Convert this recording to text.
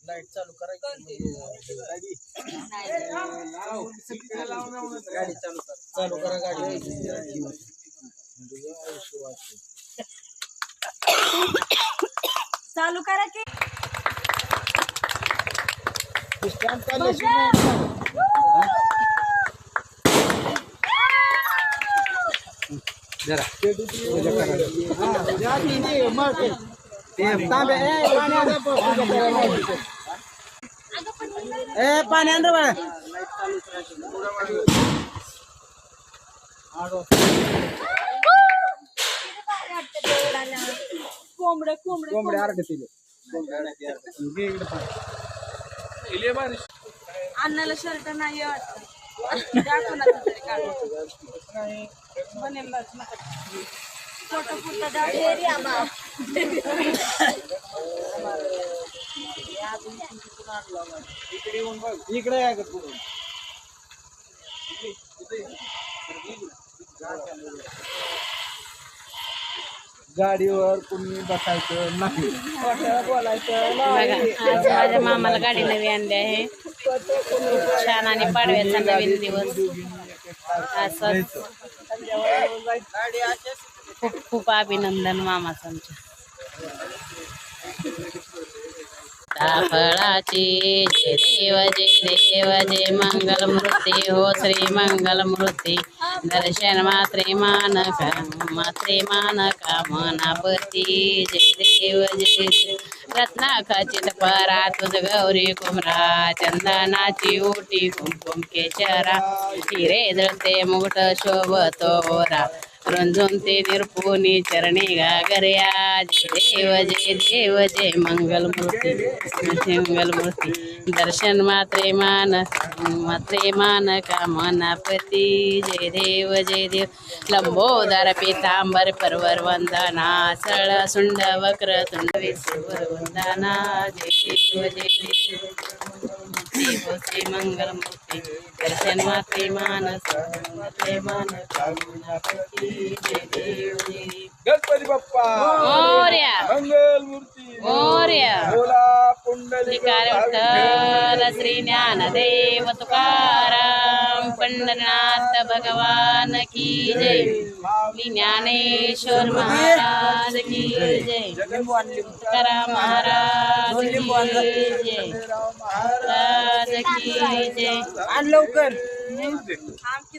light चालू करायची गाडी चालू करा गाडी चालू करा की जरा पाणी आण रे बाळा कोंबडे आरडतील अन्नाला शर्ट नाही फोटो इकडे या गाडीवर कुणी बसायचं नाही बोलायचं आज माझ्या मामाला गाडी नवी आणली आहे छान आणि पाडव्याचा नवीन दिवस असं खूप खूप अभिनंदन मामाचं आमच्या फळाची जय देव जय मंगल मूर्ती हो श्री मंगल मूर्ती दर्शन मात्रे मान कामनापती जय देव रत्ना खचित परा तुझ गौरी कुमरा चंदनाची ओटी कुमकुम केशरा हिरे जळते मुकुट शोभतोरा रुंजून ते निरपुनी चरणी गागर्या जय देव जय मंगल मूर्ती दर्शन मात्रे मान कामनापती जय देव लंबोदर पीतांबर परवर वंदना सळ सुंड वक्र तुंड विश्वर वंदना जय देव श्री मंगल मूर्ती दर्शन मात्रे मान कामनापती जय देव गणपती बाप्पा मोरया मंगल मूर्ती मोरया बोला पुंडलिकार विठ्ठल श्री ज्ञानदेव तुकाराम पंढरनाथ भगवान की जय ज्ञानेश्वर महाराज की जय तुकाराम महाराज की जय महाराज की जय आण लवकर आमची